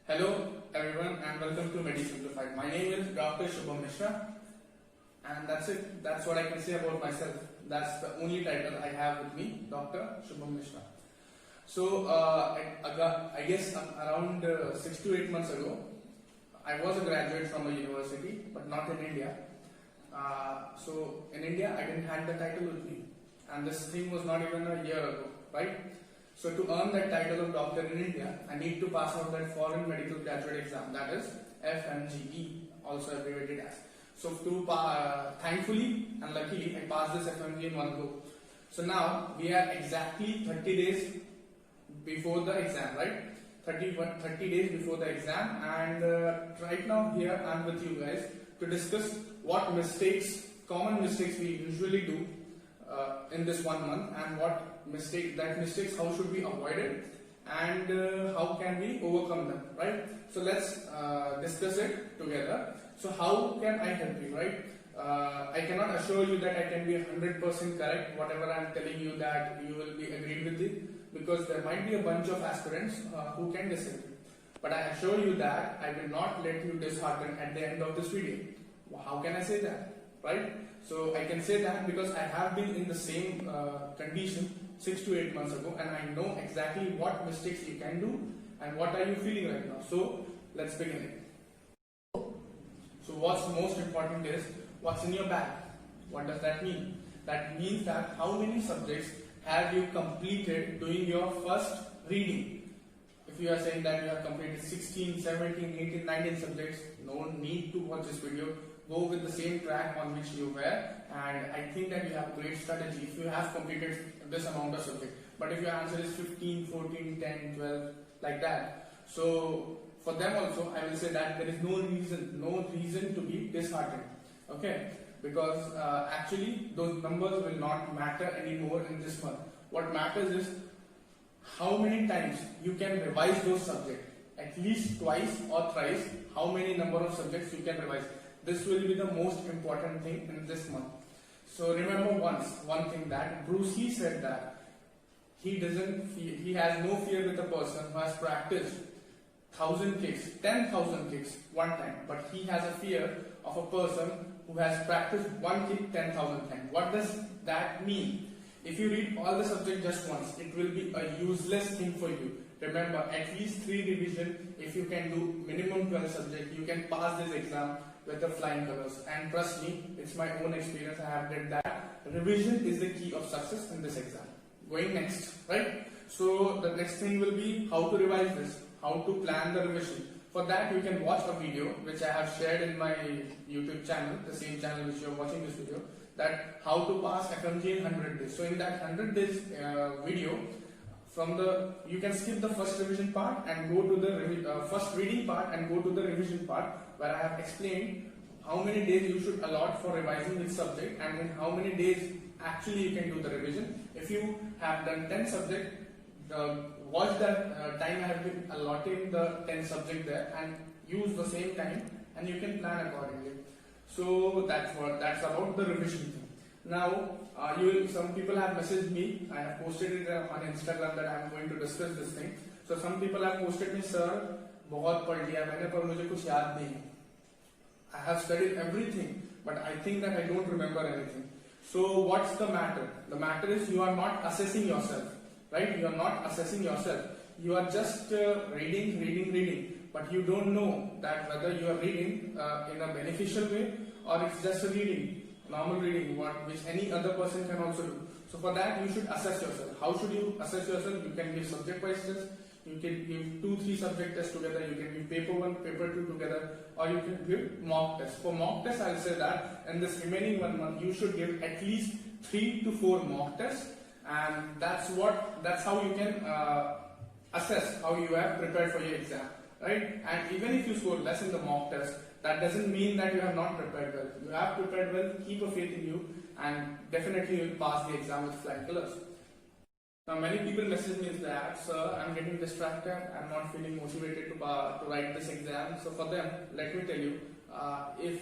Hello everyone and welcome to MediSimplified. My name is Dr. Shubham Mishra and that's it. That's what I can say about myself. That's the only title I have with me, Dr. Shubham Mishra. So I guess around 6 to 8 months ago, I was a graduate from a university, but not in India. So in India, I didn't have the title with me, and this thing was not even a year ago, right? So to earn that title of doctor in India, I need to pass out that foreign medical graduate exam, that is FMGE, also abbreviated as. So thankfully and luckily, I passed this FMGE in one go. So now we are exactly 30 days before the exam, right? 30 days before the exam, and right now here I am with you guys to discuss what common mistakes we usually do in this 1 month, and mistakes, how should we avoid it, and how can we overcome them, right? So let's discuss it together. So how can I help you, right? I cannot assure you that I can be 100% correct, whatever I am telling you that you will be agreed with it, because there might be a bunch of aspirants who can disagree. But I assure you that I will not let you dishearten at the end of this video. How can I say that, right? So I can say that because I have been in the same condition 6 to 8 months ago, and I know exactly what mistakes you can do and what are you feeling right now. So let's begin it. So what's most important is what's in your bag. What does that mean? That means that how many subjects have you completed doing your first reading. If you are saying that you have completed 16, 17, 18, 19 subjects, no need to watch this video. Go with the same track on which you were, and I think that you have a great strategy if you have completed this amount of subject. But if your answer is 15, 14, 10, 12, like that, so for them also I will say that there is no reason to be disheartened, okay? Because actually those numbers will not matter anymore in this month. What matters is how many times you can revise those subjects, at least twice or thrice, how many number of subjects you can revise. This will be the most important thing in this month. So remember one thing, that Bruce Lee said that he has no fear with a person who has practiced 1,000 kicks, 10,000 kicks one time, but he has a fear of a person who has practiced one kick 10,000 times. What does that mean? If you read all the subject just once, it will be a useless thing for you. Remember, at least 3 revision. If you can do minimum 12 subjects, you can pass this exam with the flying colors. And trust me, it's my own experience. I have did that. Revision is the key of success in this exam. Going next, right? So the next thing will be how to revise this, how to plan the revision. For that, you can watch a video which I have shared in my YouTube channel, the same channel which you are watching this video, that how to pass FMGE in 100 days. So in that 100 days video, you can skip the first revision part and go to the first reading part and go to the revision part, where I have explained how many days you should allot for revising this subject and in how many days actually you can do the revision. If you have done 10 subjects, watch that time I have been allotting the 10 subject there and use the same time, and you can plan accordingly. So that's about the revision thing. Now some people have messaged me. I have posted it on Instagram that I am going to discuss this thing. So some people have posted me, sir, बहुत पढ़ लिया मैंने पर मुझे कुछ याद नहीं. I have studied everything, but I think that I don't remember anything. So what's the matter? The matter is you are not assessing yourself, right? You are not assessing yourself. You are just reading, but you don't know that whether you are reading in a beneficial way or it's just a reading, normal reading, which any other person can also do. So for that, you should assess yourself. How should you assess yourself? You can give subject-wise tests. You can give 2-3 subject tests together. You can give paper 1, paper 2 together, or you can give mock tests. For mock tests, I'll say that in this remaining 1 month, you should give at least 3 to 4 mock tests, and that's how you can assess how you have prepared for your exam, right? And even if you score less in the mock test, that doesn't mean that you have not prepared well. You have prepared well. Keep a faith in you, and definitely you will pass the exam with flying colors. Now many people message me that, sir, I'm getting distracted, I'm not feeling motivated to write this exam. So for them, let me tell you, if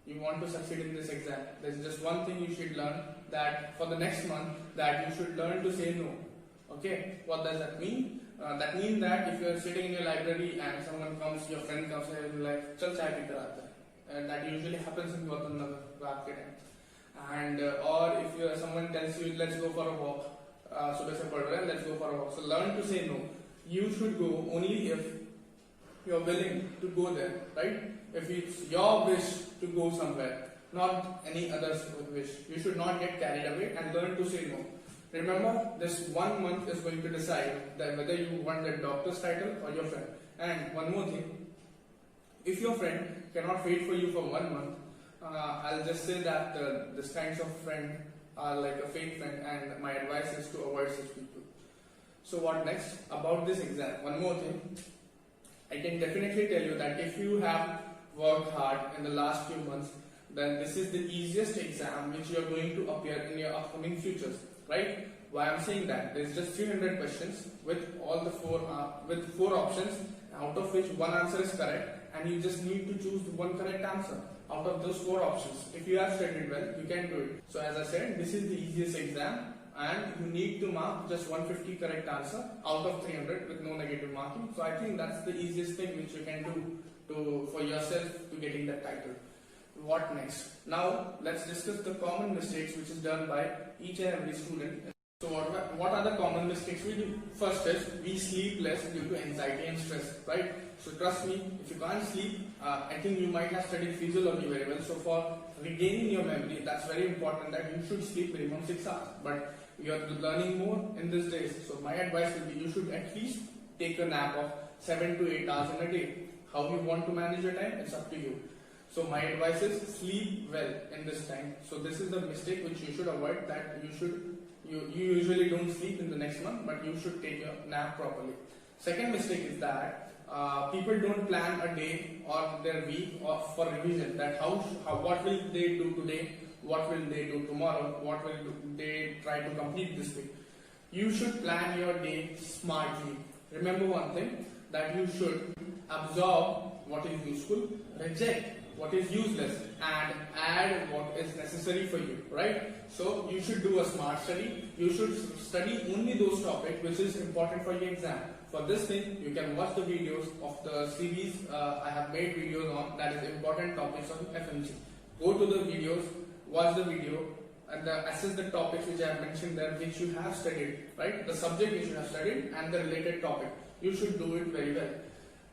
you want to succeed in this exam, there's just one thing you should learn, that for the next month, that you should learn to say no. Okay, what does that mean? That means that if you are sitting in your library and someone comes, your friend comes and you're like, "Chal chai pee kar aate hain." And that usually happens in Gautam Nagar, raat ke time. And or if someone tells you, "Let's go for a walk," subah se padh rahe hain, let's go for a walk. So learn to say no. You should go only if you're willing to go there, right? If it's your wish to go somewhere, not any other's wish. You should not get carried away and learn to say no. Remember, this 1 month is going to decide that whether you want the doctor's title or your friend. And one more thing, if your friend cannot wait for you for 1 month, I'll just say that this kinds of friend are like a fake friend, and my advice is to avoid such people. So what next? About this exam, one more thing, I can definitely tell you that if you have worked hard in the last few months, then this is the easiest exam which you are going to appear in your upcoming futures. Right? Why I'm saying that? There's just 300 questions with all the four options, out of which one answer is correct, and you just need to choose one correct answer out of those 4 options. If you have studied well, you can do it. So as I said, this is the easiest exam, and you need to mark just 150 correct answer out of 300 with no negative marking. So I think that's the easiest thing which you can do for yourself to getting that title. What next? Now let's discuss the common mistakes which is done by each and every student. So what are the common mistakes we do? First is we sleep less due to anxiety and stress, right? So trust me, if you can't sleep, I think you might have studied physiology very well. So for regaining your memory, that's very important that you should sleep minimum 6 hours. But you're learning more in these days. So my advice will be you should at least take a nap of 7 to 8 hours in a day. How you want to manage your time, it's up to you. So my advice is sleep well in this time. So this is the mistake which you should avoid, that you usually don't sleep in the next month, but you should take your nap properly. Second mistake is that people don't plan a day or their week or for revision, that what will they do today, what will they do tomorrow, what will they try to complete this week. You should plan your day smartly. Remember one thing, that you should absorb what is useful, reject what is useless, and add what is necessary for you, right? So you should do a smart study. You should study only those topics which is important for your exam. For this thing, you can watch the videos of the series I have made videos on, that is important topics on FMG. Go to the videos, watch the video, and assess the topics which I have mentioned there, which you have studied, right? The subject which you have studied and the related topic. You should do it very well.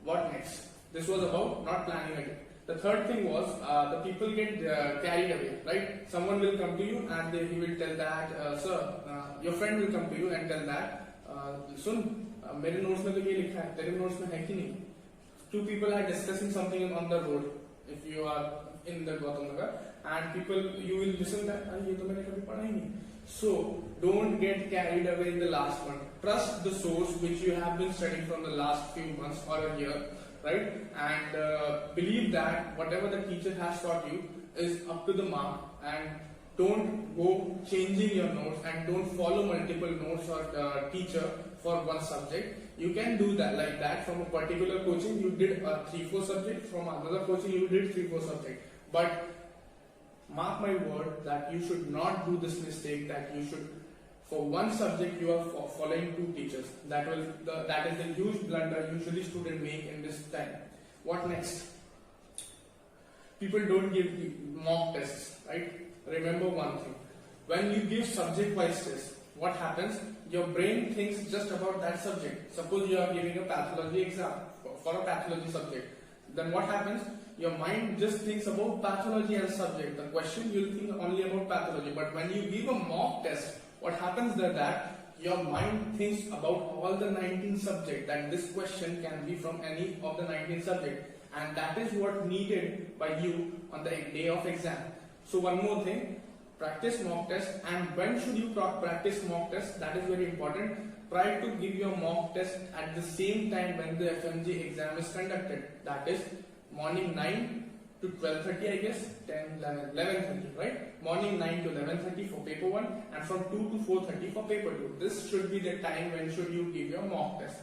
What next? This was about not planning again. The third thing was the people get carried away, right? Someone will come to you and he will tell that, sir, your friend will come to you and tell that, sun, मेरे notes में तो ये लिखा है, तेरे notes में है कि नहीं? 2 people are discussing something on the road. If you are in the Gautam Nagar, and people, you will listen that, ये तो मैंने कभी पढ़ा ही नहीं. So don't get carried away in the last one. Trust the source which you have been studying from the last few months or a year. Right? And believe that whatever the teacher has taught you is up to the mark, and don't go changing your notes and don't follow multiple notes or teacher for one subject. You can do that like that. From a particular coaching you did 3-4 subjects, from another coaching you did 3-4 subjects. But mark my word that you should not do this mistake, that you should, for one subject you are following 2 teachers. That is the huge blunder usually students make in this time. What next? People don't give mock tests, right? Remember one thing. When you give subject-wise tests, what happens? Your brain thinks just about that subject. Suppose you are giving a pathology exam for a pathology subject. Then what happens? Your mind just thinks about pathology as subject. The question you'll think only about pathology. But when you give a mock test, what happens there that your mind thinks about all the 19 subjects, that this question can be from any of the 19 subjects, and that is what needed by you on the day of exam. So one more thing, practice mock test. And when should you practice mock test? That is very important. Try to give your mock test at the same time when the FMG exam is conducted. That is morning 9 to 12:30, I guess, 10, 11:30, right? Morning 9 to 11:30 for paper 1, and from 2 to 4:30 for paper 2. This should be the time when should you give your mock test.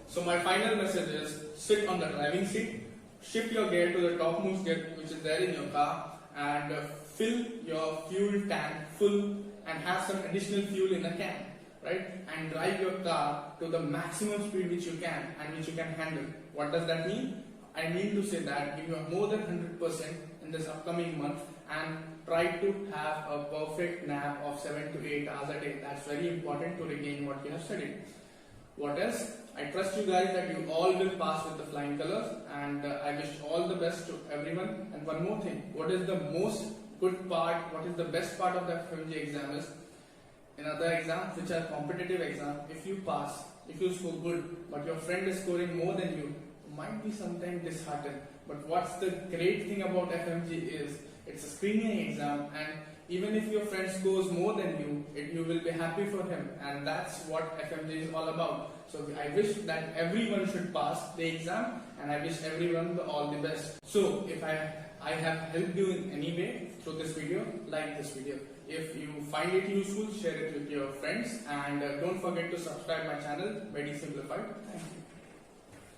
So my final message is, sit on the driving seat, shift your gear to the topmost gear which is there in your car, and fill your fuel tank full and have some additional fuel in a can. right? And drive your car to the maximum speed which you can and which you can handle. What does that mean? I mean to say that give you more than 100% in this upcoming month and try to have a perfect nap of 7 to 8 hours a day. That's very important to regain what you have studied. What else? I trust you guys that you all will pass with the flying colors, and I wish all the best to everyone. And one more thing, what is the most good part, what is the best part of the FMG exam is, in other exams which are competitive exams, if you pass, if you score good, but your friend is scoring more than you might be sometimes disheartened. But what's the great thing about FMG is, it's a screening exam, and even if your friend scores more than you, you will be happy for him, and that's what FMG is all about. So I wish that everyone should pass the exam, and I wish everyone all the best. So if I have helped you in any way through this video, like this video. If you find it useful, share it with your friends, and don't forget to subscribe my channel, Medi Simplified. Thank you.